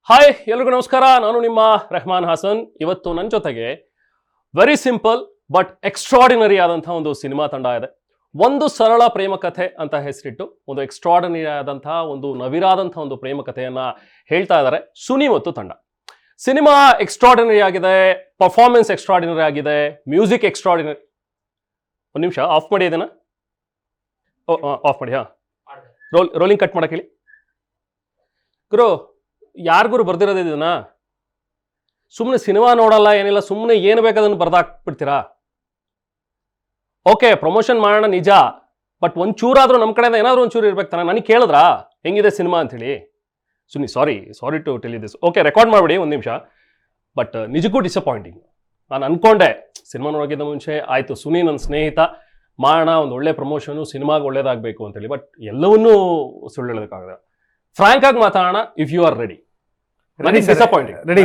Hi ಎಲ್ರಿಗೂ ನಮಸ್ಕಾರ. ನಾನು ನಿಮ್ಮ ರೆಹಮಾನ್ ಹಾಸನ್. ಇವತ್ತು ನನ್ನ ಜೊತೆಗೆ ವೆರಿ ಸಿಂಪಲ್ ಬಟ್ ಎಕ್ಸ್ಟ್ರಾರ್ಡಿನರಿ ಆದಂತಹ ಒಂದು ಸಿನಿಮಾ ತಂಡ ಇದೆ. ಒಂದು ಸರಳ ಪ್ರೇಮ ಕಥೆ ಅಂತ ಹೆಸರಿಟ್ಟು ಒಂದು ಎಕ್ಸ್ಟ್ರಾರ್ಡಿನರಿ ಆದಂತಹ ಒಂದು ನವಿರಾದಂತಹ ಒಂದು ಪ್ರೇಮ ಕಥೆಯನ್ನ ಹೇಳ್ತಾ ಇದ್ದಾರೆ ಸುನಿ ಮತ್ತು ತಂಡ. ಸಿನಿಮಾ ಎಕ್ಸ್ಟ್ರಾರ್ಡಿನರಿ ಆಗಿದೆ, ಪರ್ಫಾರ್ಮೆನ್ಸ್ ಎಕ್ಸ್ಟ್ರಾರ್ಡಿನರಿ ಆಗಿದೆ, ಮ್ಯೂಸಿಕ್ ಎಕ್ಸ್ಟ್ರಾರ್ಡಿನರಿ. ಒಂದು ನಿಮಿಷ ಆಫ್ ಮಾಡಿ ಇದನ್ನ, ಆಫ್ ಮಾಡಿ. ರೋಲಿಂಗ್ ಕಟ್ ಮಾಡಕ್ಕೆ ಹೇಳಿ ಗುರು. ಯಾರಿಗೂ ಬರ್ದಿರೋದು ಇದನ್ನ? ಸುಮ್ಮನೆ ಸಿನಿಮಾ ನೋಡಲ್ಲ ಏನಿಲ್ಲ, ಸುಮ್ಮನೆ ಏನು ಬೇಕಾದನ್ನು ಬರ್ದಾಕ್ಬಿಡ್ತೀರಾ? ಓಕೆ, ಪ್ರಮೋಷನ್ ಮಾಡೋಣ ನಿಜ, ಬಟ್ ಒಂಚೂರಾದ್ರೂ ನಮ್ಮ ಕಡೆಯಿಂದ ಏನಾದರೂ ಒಂಚೂರು ಇರ್ಬೇಕು ತಾನೆ. ನನಗೆ ಕೇಳಿದ್ರಾ ಹೆಂಗಿದೆ ಸಿನಿಮಾ ಅಂಥೇಳಿ? Suni sorry to tell you this. Okay, record ಮಾಡಿಬಿಡಿ ಒಂದು ನಿಮಿಷ. ಬಟ್ ನಿಜಕ್ಕೂ ಡಿಸಪಾಯಿಂಟಿಂಗ್. ನಾನು ಅನ್ಕೊಂಡೆ ಸಿನಿಮಾ ನೋಡೋಕ್ಕಿಂತ ಮುಂಚೆ ಆಯಿತು ಸುನಿ ನನ್ನ ಸ್ನೇಹಿತ, ಮಾಡೋಣ ಒಂದು ಒಳ್ಳೆ ಪ್ರಮೋಷನು, ಸಿನಿಮಾಗೆ ಒಳ್ಳೇದಾಗಬೇಕು ಅಂತೇಳಿ. ಬಟ್ ಎಲ್ಲವನ್ನೂ ಸುಳ್ಳು ಹೇಳೋದಕ್ಕಾಗಲ್ಲ. ಫ್ರಾಂಕ್ ಆಗಿ ಮಾತಾಡೋಣ. If you are ready.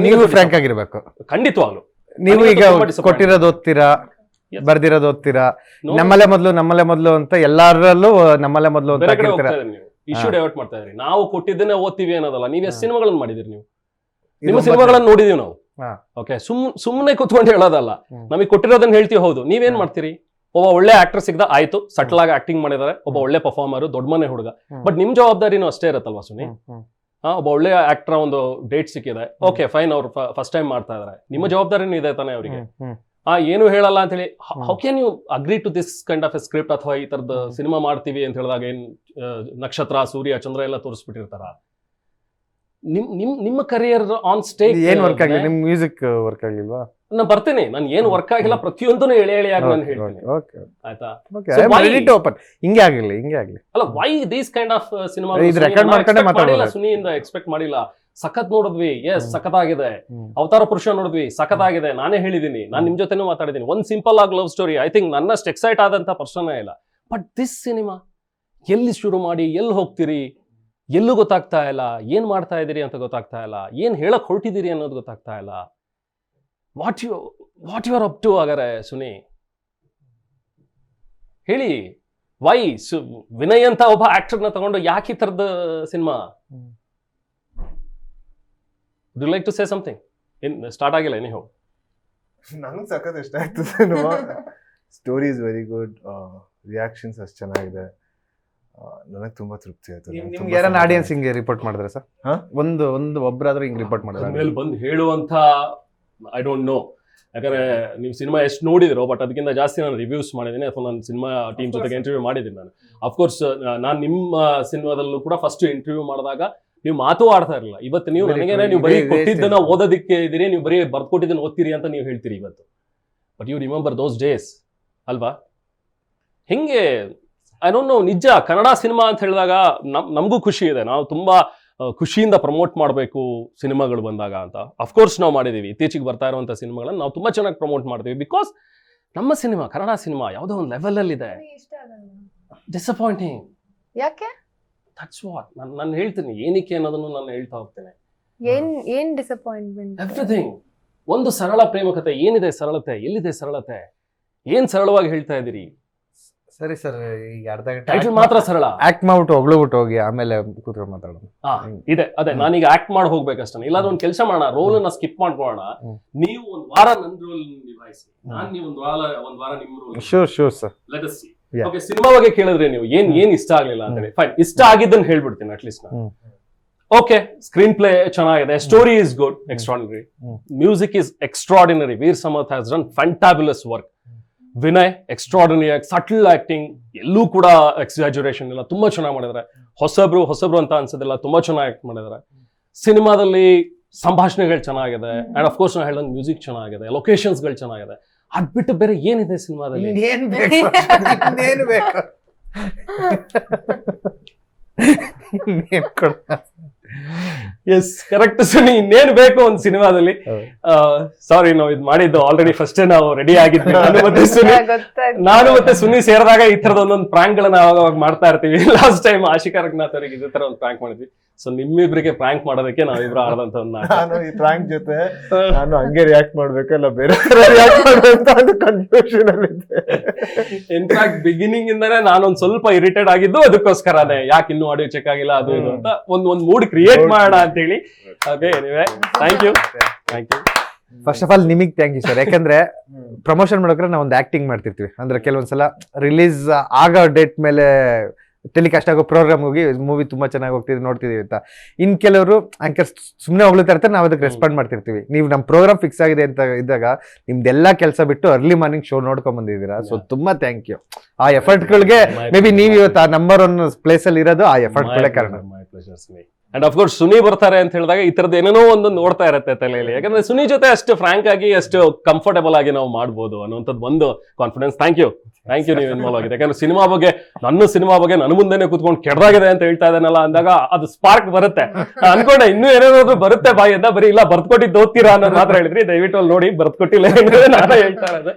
ನೀವು ಫ್ರಾಂಕ್ ಆಗಿರ್ಬೇಕು ಖಂಡಿತವಾಗ್ಲು. ನೀವು ಈಗ ಕೊಟ್ಟಿರೋದು ಓದ್ತೀರಾ, ಬರ್ದಿರೋದು ಓದ್ತೀರಾ, ನಮ್ಮಲ್ಲೇ ಮೊದಲು ಅಂತ ಎಲ್ಲರಲ್ಲೂ ನಮ್ಮಲ್ಲೇ ಮೊದಲು ಅಂತ ಇಶ್ಯೂ ಡೈವರ್ಟ್ ಮಾಡ್ತಾ ಇದ್ರಿ. ನಾವು ಕೊಟ್ಟಿದ್ದನ್ನೇ ಓದ್ತೀವಿ ಅನ್ನೋದಲ್ಲ. ನೀವು ಎಷ್ಟು ಸಿನಿಮಾಗಳನ್ನ ಮಾಡಿದಿರಿ? ನೀವು ನಿಮ್ಮ ಸಿನಿಮಾಗಳನ್ನ ನೋಡಿದೀವಿ ನಾವು. ಓಕೆ, ಸುಮ್ಮನೆ ಕೂತ್ಕೊಂಡು ಹೇಳೋದಲ್ಲ. ನಮಗೆ ಕೊಟ್ಟಿರೋದನ್ನ ಹೇಳ್ತೀವಿ. ಹೌದು, ನೀವೇನ್ ಮಾಡ್ತೀರಿ? ಒಬ್ಬ ಒಳ್ಳೆ ಆಕ್ಟರ್ ಸಿಗ್ದ, ಆಯ್ತು, ಸಟಲ್ ಆಗಿ ಆಕ್ಟಿಂಗ್ ಮಾಡಿದಾರೆ, ಒಬ್ಬ ಒಳ್ಳೆ ಪರ್ಫಾರ್ಮರ್, ದೊಡ್ಡ ಮನೆ ಹುಡುಗ. ಬಟ್ ನಿಮ್ ಜವಾಬ್ದಾರಿನೂ ಅಷ್ಟೇ ಇರತ್ತಲ್ವಾ ಸುನಿ? ಒಬ್ಬ ಒಳ್ಳೆ ಆಕ್ಟರ್ ಒಂದು ಡೇಟ್ ಸಿಕ್ಕಿದೆ, ಓಕೆ ಫೈನ್, ಅವ್ರು ಫಸ್ಟ್ ಟೈಮ್ ಮಾಡ್ತಾ ಇದಾರೆ, ನಿಮ್ಮ ಜವಾಬ್ದಾರಿನೂ ಇದೆ ತಾನೆ ಅವರಿಗೆ. ಏನು ಹೇಳಲ್ಲ ಅಂತ ಹೇಳಿ how can you agree to this kind of a script? ಅಥವಾ ಈ ತರದ ಸಿನಿಮಾ ಮಾಡ್ತೀವಿ ಅಂತ ಹೇಳಿದಾಗ ಏನ್ ನಕ್ಷತ್ರ, ಸೂರ್ಯ, ಚಂದ್ರ ಎಲ್ಲ ತೋರಿಸ್ಬಿಟ್ಟಿರ್ತಾರ? ನಿಮ್ಮ ಕರಿಯರ್ ಆನ್ ಸ್ಟೇಜ್ ಏನ್ ವರ್ಕ್ ಆಗಿಲ್ಲ? ನಿಮ್ ಮ್ಯೂಸಿಕ್ ವರ್ಕ್ ಆಗಿಲ್ವಾ? ನಾನು ಬರ್ತೀನಿ, ನಾನು ಏನು ವರ್ಕ್ ಆಗಿಲ್ಲ ಪ್ರತಿಯೊಂದನ್ನು ಎಳೆಯಾಗಿ ನಾನು ಹೇಳ್ತೀನಿ. ಆಯ್ತಾ? ಹಿಂಗೆ ಆಗ್ಲಿ ಅಲ್ಲ, why these kind of cinema ಸುನಿಯಿಂದ ಎಕ್ಸ್ಪೆಕ್ಟ್ ಮಾಡಿಲ್ಲ. ಸಖತ್ ನೋಡಿದ್ವಿ, ಎಸ್ ಸಖತ್ತಾಗಿದೆ. ಅವತಾರ ಪುರುಷ ನೋಡಿದ್ವಿ, ಸಖತ್ತಾಗಿದೆ. ನಾನೇ ಹೇಳಿದೀನಿ, ನಾನು ನಿಮ್ ಜೊತೆನೂ ಮಾತಾಡಿದೀನಿ. ಒಂದ್ ಸಿಂಪಲ್ ಆಗಿ ಲವ್ ಸ್ಟೋರಿ. ಐ ಥಿಂಕ್ ನನ್ನಷ್ಟು ಎಕ್ಸೈಟ್ ಆದಂತ ಪರ್ಸನ್ ಇಲ್ಲ. ಬಟ್ ದಿಸ್ ಸಿನಿಮಾ ಎಲ್ಲಿ ಶುರು ಮಾಡಿ ಎಲ್ಲಿ ಹೋಗ್ತೀರಿ ಎಲ್ಲೂ ಗೊತ್ತಾಗ್ತಾ ಇಲ್ಲ. ಏನ್ ಮಾಡ್ತಾ ಇದೀರಿ ಅಂತ ಗೊತ್ತಾಗ್ತಾ ಇಲ್ಲ. ಏನ್ ಹೇಳಕ್ ಹೊರಟಿದ್ದೀರಿ ಅನ್ನೋದು ಗೊತ್ತಾಗ್ತಾ ಇಲ್ಲ. What you are up to ಹಾಗಾರೆ ಸುನಿ? ಹೇಳಿ. ವೈ ವಿನಯ್ ಅಂತ ಒಬ್ಬ ಆಕ್ಟರ್ನ ತಗೊಂಡು ಯಾಕೆ ಈ ಥರದ cinema? Do you like to say something? Start ಆಗಿಲ್ಲ ಎನಿಹೌ. ನನಗೆ ಸಖತ್ ಇಷ್ಟ ಆಯ್ತು cinema. Story is very good, reactions ಅಷ್ಟು ಚೆನ್ನಾಗಿದೆ. ನನಗೆ ತುಂಬಾ ತೃಪ್ತಿ ಆಯ್ತು. ನಿಮ್ಗೆ ಯಾರನ್ನ ಆಡಿಯನ್ಸ್ ಹಿಂಗೆ ರಿಪೋರ್ಟ್ ಮಾಡಿದ್ರೆ ಸರ್? ಒಂದು ಒಬ್ಬರಾದ್ರೂ ಹಿಂಗೆ ರಿಪೋರ್ಟ್ ಮಾಡಿದ್ರೆ ಮೇಲೆ ಬಂದು ಹೇಳುವಂತ ಐ ಡೋಂಟ್ ನೋ. ಯಾಕಂದ್ರೆ ನೀವು ಸಿನಿಮಾ ಎಷ್ಟು ನೋಡಿದಿರೋ, ಬಟ್ ಅದಕ್ಕಿಂತ ಜಾಸ್ತಿ ನಾನು ರಿವ್ಯೂಸ್ ಮಾಡಿದ್ದೀನಿ ಅಥವಾ ನಾನು ಸಿನಿಮಾ ಟೀಮ್ ಜೊತೆಗೆ ಇಂಟರ್ವ್ಯೂ ಮಾಡಿದ್ದೀನಿ. ನಾನು ಅಫ್ಕೋರ್ಸ್ ನಾನು ನಿಮ್ಮ ಸಿನಿಮಾದಲ್ಲೂ ಕೂಡ ಫಸ್ಟ್ ಇಂಟರ್ವ್ಯೂ ಮಾಡಿದಾಗ ನೀವು ಮಾತು ಆಡ್ತಾ ಇರಲಿಲ್ಲ. ಇವತ್ತು ನೀವು ನನಗೇನೆ ನೀವು ಬರೀ ಕೊಟ್ಟಿದ್ದನ್ನ ಓದೋದಕ್ಕೆ ಇದ್ದೀರಿ, ನೀವು ಬರೀ ಬರ್ಕೊಟ್ಟಿದ್ದನ್ನ ಓದ್ತೀರಿ ಅಂತ ನೀವು ಹೇಳ್ತೀರಿ ಇವತ್ತು. But you remember those days ಅಲ್ವಾ? ಹೆಂಗೆ ಐ ಡೋಂಟ್ ನೋ. ನಿಜ ಕನ್ನಡ ಸಿನಿಮಾ ಅಂತ ಹೇಳಿದಾಗ ನಮಗೂ ಖುಷಿ ಇದೆ. ನಾವು ತುಂಬಾ ಖುಷಿಯಿಂದ ಪ್ರಮೋಟ್ ಮಾಡಬೇಕು ಸಿನಿಮಾಗಳು ಬಂದಾಗ ಅಂತ. ಅಫ್ಕೋರ್ಸ್ ನಾವು ಮಾಡಿದ್ದೀವಿ. ಇತ್ತೀಚೆಗೆ ಬರ್ತಾ ಇರುವಂಥ ಸಿನಿಮಾಗಳನ್ನ ನಾವು ತುಂಬ ಚೆನ್ನಾಗಿ ಪ್ರಮೋಟ್ ಮಾಡ್ತೀವಿ. ಬಿಕಾಸ್ ನಮ್ಮ ಸಿನಿಮಾ, ಕನ್ನಡ ಸಿನಿಮಾ ಯಾವುದೋ ಒಂದು ಲೆವೆಲಲ್ಲಿ ಇದೆ. ಡಿಸಪಾಯಿಂಟಿಂಗ್. ಯಾಕೆ? ದಟ್ಸ್ ವಾಟ್ ನಾನು ಹೇಳ್ತೀನಿ. ಏನಕ್ಕೆ ಅನ್ನೋದನ್ನು ನಾನು ಹೇಳ್ತಾ ಹೋಗ್ತೇನೆ. ಏನ್ ಡಿಸಪಾಯಿಂಟ್ಮೆಂಟ್? ಎವ್ರಿಥಿಂಗ್. ಒಂದು ಸರಳ ಪ್ರೇಮ ಕಥೆ. ಏನಿದೆ ಸರಳತೆ? ಎಲ್ಲಿದೆ ಸರಳತೆ? ಏನ್ ಸರಳವಾಗಿ ಹೇಳ್ತಾ ಇದ್ದೀರಿ? ಸರಿ ಸರ್, ಈಗ ಅರ್ಧ ಗಂಟೆ ಟೈಟಲ್ ಮಾತ್ರ ಸರಳ. ಆಕ್ಟ್ ಮಾಡ್ಬಿಟ್ಟು ಹೊಗ್ಬಿಟ್ಟು ಹೋಗಿ ಆಮೇಲೆ ಕೂತ್ಕೊಂಡು ಮಾತಾಡೋಣ. ಇದೆ ಅದೇ, ನಾನೀಗ ಆಕ್ಟ್ ಮಾಡಿ ಹೋಗ್ಬೇಕಷ್ಟೇ. ಇಲ್ಲಾಂದ್ರೆ ಒಂದು ಕೆಲಸ ಮಾಡೋಣ, ರೋಲ್ ಅನ್ನ ಸ್ಕಿಪ್ ಮಾಡ್ಕೊಳ್ಳೋಣ. ನೀವು ಒಂದು ವಾರ ನನ್ನ ರೋಲ್ ನಿಭಾಯಿಸಿ, ನಾನು ನೀವು ಒಂದು ವಾರ ನಿಮ್ಮ role. Sure sir, let us see. Okay, cinema ಬಗ್ಗೆ ಕೇಳಿದ್ರೆ ನೀವು ಏನ್ ಇಷ್ಟ ಆಗ್ಲಿಲ್ಲ ಅಂತ ಹೇಳಿ. ಫೈನ್, ಇಷ್ಟ ಆಗಿದ್ದನ್ನು ಹೇಳ್ಬಿಡ್ತೀನಿ ಅಟ್ಲೀಸ್ಟ್ ನಾನು. ಓಕೆ, ಸ್ಕ್ರೀನ್ ಪ್ಲೇ ಚೆನ್ನಾಗಿದೆ, story is good, extraordinary, music is extraordinary. Veer Samarth has done fantabulous work. Vinay extraordinary, subtle acting, ಎಲ್ಲೂ ಕೂಡ ಎಕ್ಸಾಜುರೇಷನ್ ಇಲ್ಲ, ತುಂಬಾ ಚೆನ್ನಾಗಿ ಮಾಡಿದ್ದಾರೆ. ಹೊಸಬ್ರು ಅಂತ ಅನ್ಸೋದಿಲ್ಲ, ತುಂಬಾ ಚೆನ್ನಾಗಿ ಆಕ್ಟ್ ಮಾಡಿದ್ದಾರೆ. ಸಿನಿಮಾದಲ್ಲಿ ಸಂಭಾಷಣೆಗಳು ಚೆನ್ನಾಗಿದೆ, ಅಂಡ್ ಅಫ್ ಕೋರ್ಸ್ ನಾನು ಹೇಳ್ದಂಗೆ ಮ್ಯೂಸಿಕ್ ಚೆನ್ನಾಗಿದೆ, ಲೊಕೇಶನ್ಸ್ಗಳು ಚೆನ್ನಾಗಿದೆ. ಅದ್ ಬಿಟ್ಟು ಬೇರೆ ಏನಿದೆ ಸಿನಿಮಾದಲ್ಲಿ? Yes, correct Suni. ಇನ್ನೇನು ಬೇಕು ಒಂದು ಸಿನಿಮಾದಲ್ಲಿ? ಸಾರಿ, ನಾವು ಇದು ಮಾಡಿದ್ದು ಆಲ್ರೆಡಿ ಫಸ್ಟ್ ನಾವು ರೆಡಿ ಆಗಿದ್ವಿ. ನಾನು ಮತ್ತೆ ಸುನಿ ಸೇರಿದಾಗ ಈ ತರದ ಒಂದೊಂದು ಪ್ರಾಂಕ್ ಗಳನ್ನ ಅವಾಗ ಮಾಡ್ತಾ ಇರ್ತೀವಿ. ಲಾಸ್ಟ್ ಟೈಮ್ ಆಶಿಕಾ ರಘುನಾಥ್ ಅವರಿಗೆ ಇದೇ ತರ ಒಂದು ಪ್ರಾಂಕ್ ಮಾಡಿದ್ವಿ. ಸೊ ನಿಮ್ಮಿಬ್ರಿಗೆ ಪ್ರಾಂಕ್ ಮಾಡೋದಕ್ಕೆ ನಾವಿಬ್ರು ಆಡದಂತ ಒಂದು ನಾಟಕ. ನಾನು ಈ ಪ್ರಾಂಕ್ ಜೊತೆ ನಾನು ಹಂಗೆ ರಿಯಾಕ್ಟ್ ಮಾಡ್ಬೇಕಲ್ಲ ಬೇರೆ ರಿಯಾಕ್ಟ್ ಮಾಡ್ಬೇಕು ಅಂತ ಕನ್ಫ್ಯೂಷನ್ ಅಲ್ಲಿ ಇದ್ದೆ. ಇನ್ಫ್ಯಾಕ್ಟ್ ಬಿಗಿನಿಂಗ್ ಇಂದಾನೆ ನಾನೊಂದ್ ಸ್ವಲ್ಪ ಇರಿಟೇಟ್ ಆಗಿದ್ದು ಅದಕ್ಕೋಸ್ಕರನೇ, ಯಾಕೆ ಇನ್ನೂ ಆಡಿಯೋ ಚೆಕ್ ಆಗಿಲ್ಲ ಅದು ಇದು ಅಂತ ಒಂದ್ ಮೂಡ್ ಕ್ರಿಯೇಟ್ ಮಾಡೋಣ ಅಂತ ಹೇಳಿ. Okay, anyway thank you. First of all ನಿಮಗೆ ಥ್ಯಾಂಕ್ ಯು ಸರ್. ಯಾಕಂದ್ರೆ ಪ್ರಮೋಷನ್ ಮಾಡೋಕ್ರೆ ನಾವು ಒಂದು ಆಕ್ಟಿಂಗ್ ಮಾಡ್ತಿರ್ತೀವಿ. ಅಂದ್ರೆ ಕೆಲವೊಂದ್ಸಲ ರಿಲೀಸ್ ಆಗೋ ಡೇಟ್ ಮೇಲೆ ಟೆಲಿಕಾಸ್ಟ್ ಆಗೋ ಪ್ರೋಗ್ರಾಮ್ ಹೋಗಿ ಮೂವಿ ತುಂಬಾ ಚೆನ್ನಾಗಿ ಹೋಗ್ತಿದ್ವಿ ನೋಡ್ತಿದೀವಿ ಅಂತ. ಇನ್ ಕೆಲವರು ಆಂಕರ್ಸ್ ಸುಮ್ಮನೆ ಹೋಗ್ತಾ ಇರ್ತಾರೆ, ನಾವು ಅದಕ್ಕೆ ರೆಸ್ಪಾಂಡ್ ಮಾಡ್ತಿರ್ತೀವಿ. ನೀವು ನಮ್ಮ ಪ್ರೋಗ್ರಾಮ್ ಫಿಕ್ಸ್ ಆಗಿದೆ ಅಂತ ಇದ್ದಾಗ ನಿಮ್ದೆಲ್ಲಾ ಕೆಲಸ ಬಿಟ್ಟು ಅರ್ಲಿ ಮಾರ್ನಿಂಗ್ ಶೋ ನೋಡ್ಕೊಂಡ್ ಬಂದಿದ್ದೀರಾ. ಸೊ ತುಂಬಾ ಥ್ಯಾಂಕ್ ಯು. ಆ ಎಫರ್ಟ್ಗಳಿಗೆ ಮೇ ಬಿ ನೀವು ಇವತ್ತು ಆ ನಂಬರ್ 1 ಪ್ಲೇಸ್ ಅಲ್ಲಿ ಇರೋದು ಆ ಎಫರ್ಟ್ಗಳೇ ಕಾರಣ. ಅಂಡ್ ಅಫ್ ಕೋರ್ಸ್ ಸುನಿ ಬರ್ತಾರೆ ಅಂತ ಹೇಳಿದಾಗ ಈ ತರದ್ದು ಏನೇನೋ ಒಂದು ನೋಡ್ತಾ ಇರುತ್ತೆ ತಲೆಯಲ್ಲಿ. ಯಾಕಂದ್ರೆ ಸುನಿ ಜೊತೆ ಅಷ್ಟು ಫ್ರಾಂಕ್ ಆಗಿ ಅಷ್ಟು ಕಂಫರ್ಟೇಬಲ್ ಆಗಿ ನಾವು ಮಾಡ್ಬೋದು ಅನ್ನೋಂಥದ್ದು ಒಂದು ಕಾನ್ಫಿಡೆನ್ಸ್. ಥ್ಯಾಂಕ್ ಯು ನೀವು ಇನ್ವಾಲ್ವ್ ಆಗಿದೆ. ಯಾಕಂದ್ರೆ ಸಿನಿಮಾ ಬಗ್ಗೆ ನನ್ನ ಮುಂದೆನೆ ಕೂತ್ಕೊಂಡು ಕೆಡದಾಗಿದೆ ಅಂತ ಹೇಳ್ತಾ ಇದ್ದಾನಲ್ಲ ಅಂದಾಗ ಅದು ಸ್ಪಾರ್ಕ್ ಬರುತ್ತೆ. ಅನ್ಕೊಂಡೆ ಇನ್ನೂ ಏನೇನಾದ್ರು ಬರುತ್ತೆ ಬಾಯಿಂದ, ಬರೀ ಇಲ್ಲ ಬರ್ದ್ಕೊಟ್ಟಿದ್ದು ಓದ್ತೀರಾ ಅನ್ನೋದು ಮಾತ್ರ ಹೇಳಿದ್ರಿ. ದಯವಿಟ್ಟು ಅಲ್ಲಿ ನೋಡಿ ಬರ್ದ್ಕೊಟ್ಟಿಲ್ಲ ನಾನೇ ಹೇಳ್ತಾ ಇರೋದು.